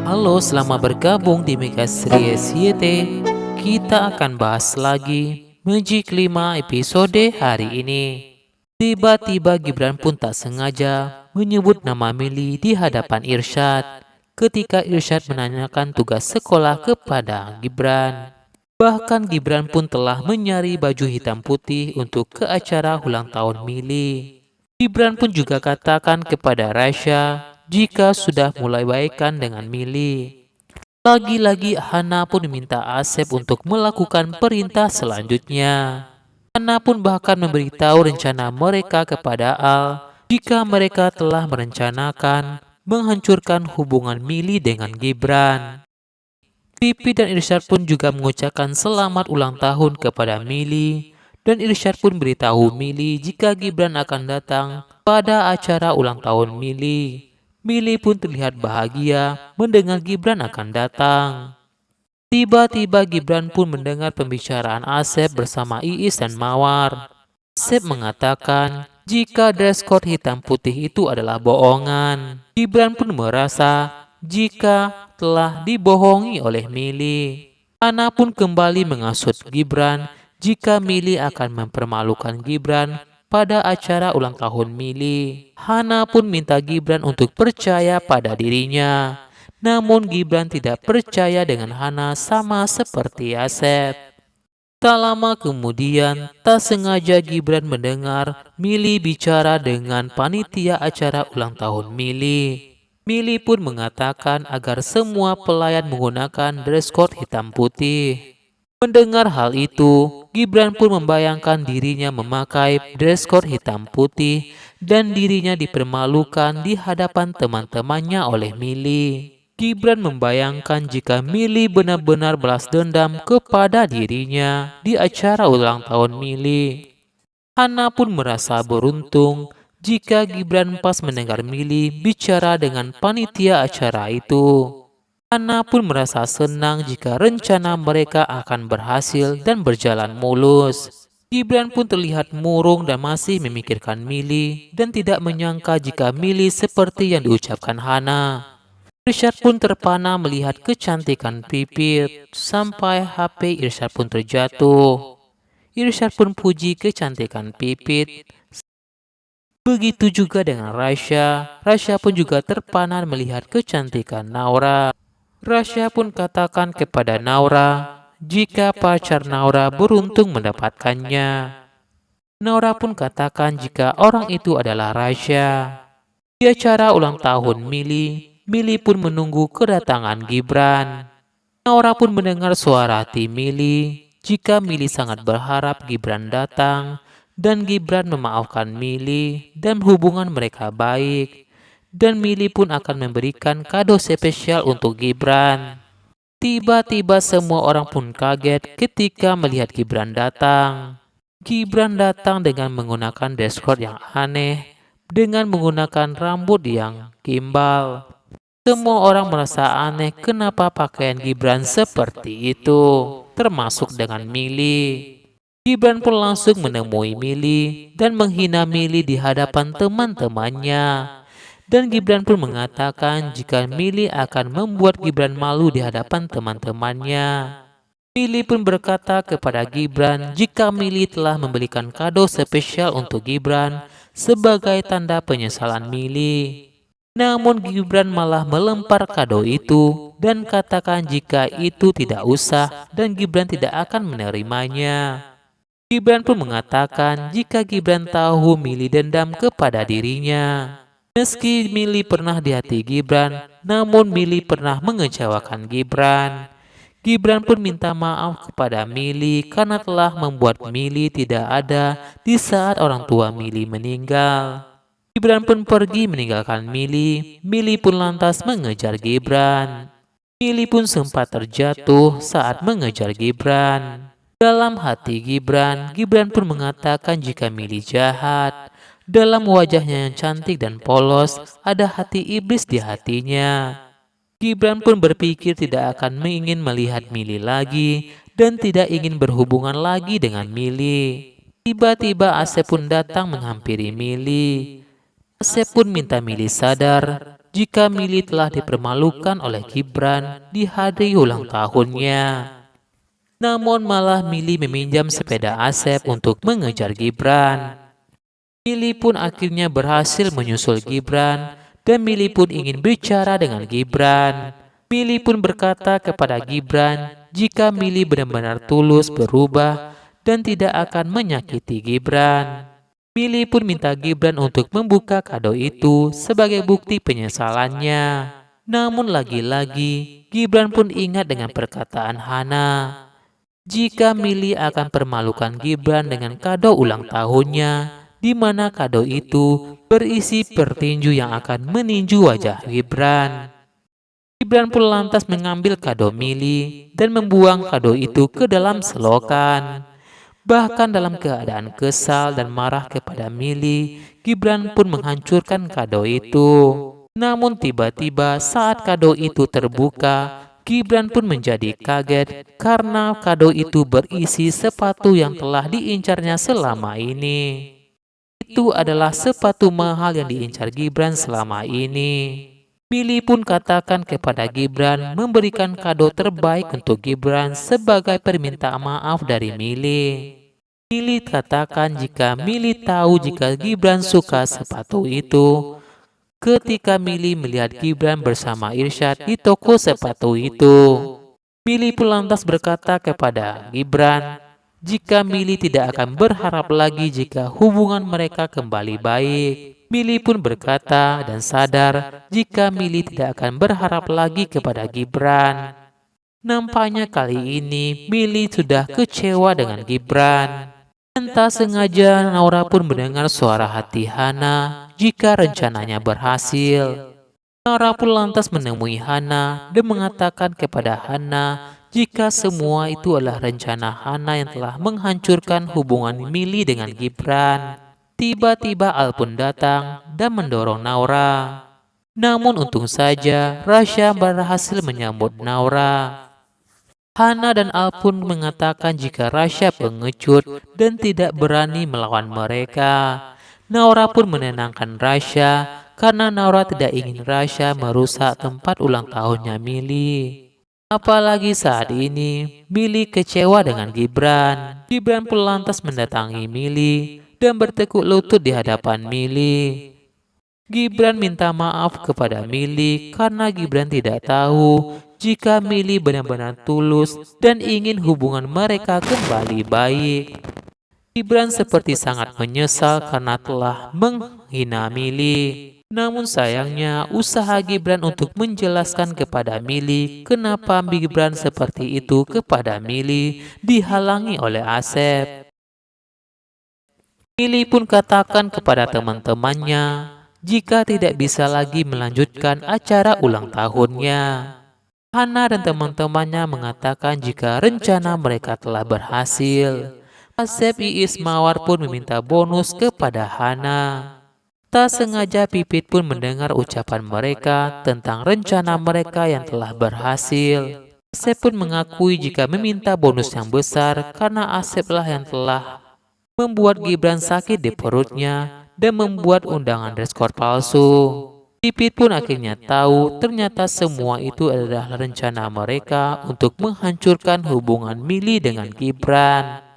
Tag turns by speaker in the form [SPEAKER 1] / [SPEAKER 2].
[SPEAKER 1] Halo, selamat bergabung di Mega Series YT. Kita akan bahas lagi Magic 5 episode hari ini. Tiba-tiba Gibran pun tak sengaja menyebut nama Mili di hadapan Irsyad ketika Irsyad menanyakan tugas sekolah kepada Gibran. Bahkan Gibran pun telah menyari baju hitam putih untuk ke acara ulang tahun Mili. Gibran pun juga katakan kepada Raisya jika sudah mulai baikan dengan Mili. Lagi-lagi Hana pun minta Asep untuk melakukan perintah selanjutnya. Hana pun bahkan memberitahu rencana mereka kepada Al jika mereka telah merencanakan menghancurkan hubungan Mili dengan Gibran. Pipi dan Irsyad pun juga mengucapkan selamat ulang tahun kepada Mili, dan Irsyad pun beritahu Mili jika Gibran akan datang pada acara ulang tahun Mili. Mili pun terlihat bahagia mendengar Gibran akan datang. Tiba-tiba Gibran pun mendengar pembicaraan Asep bersama Iis dan Mawar. Asep mengatakan jika dress code hitam putih itu adalah bohongan. Gibran pun merasa jika telah dibohongi oleh Mili. Hana pun kembali mengasut Gibran jika Mili akan mempermalukan Gibran pada acara ulang tahun Mili. Hana pun minta Gibran untuk percaya pada dirinya. Namun Gibran tidak percaya dengan Hana sama seperti Asep. Tak lama kemudian, tak sengaja Gibran mendengar Mili bicara dengan panitia acara ulang tahun Mili. Mili pun mengatakan agar semua pelayan menggunakan dress code hitam putih. Mendengar hal itu, Gibran pun membayangkan dirinya memakai dress code hitam putih dan dirinya dipermalukan di hadapan teman-temannya oleh Mili. Gibran membayangkan jika Mili benar-benar balas dendam kepada dirinya di acara ulang tahun Mili. Hana pun merasa beruntung jika Gibran pas mendengar Mili bicara dengan panitia acara itu. Hana pun merasa senang jika rencana mereka akan berhasil dan berjalan mulus. Gibran pun terlihat murung dan masih memikirkan Mili dan tidak menyangka jika Mili seperti yang diucapkan Hana. Irsyad pun terpana melihat kecantikan Pipit sampai HP Irsyad pun terjatuh. Irsyad pun puji kecantikan Pipit. Begitu juga dengan Raisya. Raisya pun juga terpana melihat kecantikan Naura. Raisya pun katakan kepada Naura jika pacar Naura beruntung mendapatkannya. Naura pun katakan jika orang itu adalah Raisya. Di acara ulang tahun Mili, Mili pun menunggu kedatangan Gibran. Naura pun mendengar suara hati Mili jika Mili sangat berharap Gibran datang dan Gibran memaafkan Mili dan hubungan mereka baik. Dan Mili pun akan memberikan kado spesial untuk Gibran. Tiba-tiba semua orang pun kaget ketika melihat Gibran datang. Gibran datang dengan menggunakan dress code yang aneh, dengan menggunakan rambut yang gimbal. Semua orang merasa aneh kenapa pakaian Gibran seperti itu, termasuk dengan Mili. Gibran pun langsung menemui Mili dan menghina Mili di hadapan teman-temannya. Dan Gibran pun mengatakan jika Mili akan membuat Gibran malu di hadapan teman-temannya. Mili pun berkata kepada Gibran jika Mili telah membelikan kado spesial untuk Gibran sebagai tanda penyesalan Mili. Namun Gibran malah melempar kado itu dan katakan jika itu tidak usah dan Gibran tidak akan menerimanya. Gibran pun mengatakan jika Gibran tahu Mili dendam kepada dirinya. Meski Mili pernah di hati Gibran, namun Mili pernah mengecewakan Gibran. Gibran pun minta maaf kepada Mili karena telah membuat Mili tidak ada di saat orang tua Mili meninggal. Gibran pun pergi meninggalkan Mili. Mili pun lantas mengejar Gibran. Mili pun sempat terjatuh saat mengejar Gibran. Dalam hati Gibran, Gibran pun mengatakan jika Mili jahat. Dalam wajahnya yang cantik dan polos, ada hati iblis di hatinya. Gibran pun berpikir tidak akan ingin melihat Mili lagi dan tidak ingin berhubungan lagi dengan Mili. Tiba-tiba Asep pun datang menghampiri Mili. Asep pun minta Mili sadar jika Mili telah dipermalukan oleh Gibran di hari ulang tahunnya. Namun malah Mili meminjam sepeda Asep untuk mengejar Gibran. Mili pun akhirnya berhasil menyusul Gibran dan Mili pun ingin bicara dengan Gibran. Mili pun berkata kepada Gibran jika Mili benar-benar tulus berubah dan tidak akan menyakiti Gibran. Mili pun minta Gibran untuk membuka kado itu sebagai bukti penyesalannya. Namun lagi-lagi Gibran pun ingat dengan perkataan Hana. Jika Mili akan permalukan Gibran dengan kado ulang tahunnya, di mana kado itu berisi pertinju yang akan meninju wajah Gibran. Gibran pun lantas mengambil kado Mili dan membuang kado itu ke dalam selokan. Bahkan dalam keadaan kesal dan marah kepada Mili, Gibran pun menghancurkan kado itu. Namun tiba-tiba saat kado itu terbuka, Gibran pun menjadi kaget karena kado itu berisi sepatu yang telah diincarnya selama ini. Itu adalah sepatu mahal yang diincar Gibran selama ini. Mili pun katakan kepada Gibran memberikan kado terbaik untuk Gibran sebagai permintaan maaf dari Mili. Mili katakan jika Mili tahu jika Gibran suka sepatu itu, ketika Mili melihat Gibran bersama Irsyad di toko sepatu itu. Mili pun lantas berkata kepada Gibran jika Mili tidak akan berharap lagi jika hubungan mereka kembali baik. Mili pun berkata dan sadar jika Mili tidak akan berharap lagi kepada Gibran. Nampaknya kali ini Mili sudah kecewa dengan Gibran. Entah sengaja Naura pun mendengar suara hati Hana jika rencananya berhasil. Naura pun lantas menemui Hana dan mengatakan kepada Hana jika semua itu adalah rencana Hana yang telah menghancurkan hubungan Mili dengan Gibran. Tiba-tiba Al pun datang dan mendorong Naura. Namun untung saja Rasya berhasil menyambut Naura. Hana dan Al pun mengatakan jika Rasya pengecut dan tidak berani melawan mereka. Naura pun menenangkan Rasya karena Naura tidak ingin Rasya merusak tempat ulang tahunnya Mili. Apalagi saat ini Mili kecewa dengan Gibran. Gibran pun lantas mendatangi Mili dan bertekuk lutut di hadapan Mili. Gibran minta maaf kepada Mili karena Gibran tidak tahu jika Mili benar-benar tulus dan ingin hubungan mereka kembali baik. Gibran seperti sangat menyesal karena telah menghina Mili. Namun sayangnya usaha Gibran untuk menjelaskan kepada Mili kenapa Gibran seperti itu kepada Mili dihalangi oleh Asep. Mili pun katakan kepada teman-temannya jika tidak bisa lagi melanjutkan acara ulang tahunnya. Hana dan teman-temannya mengatakan jika rencana mereka telah berhasil. Asep, Iis, Mawar pun meminta bonus kepada Hana. Tak sengaja Pipit pun mendengar ucapan mereka tentang rencana mereka yang telah berhasil. Asep pun mengakui jika meminta bonus yang besar karena Aseplah yang telah membuat Gibran sakit di perutnya dan membuat undangan dress code palsu. Pipit pun akhirnya tahu ternyata semua itu adalah rencana mereka untuk menghancurkan hubungan Mili dengan Gibran.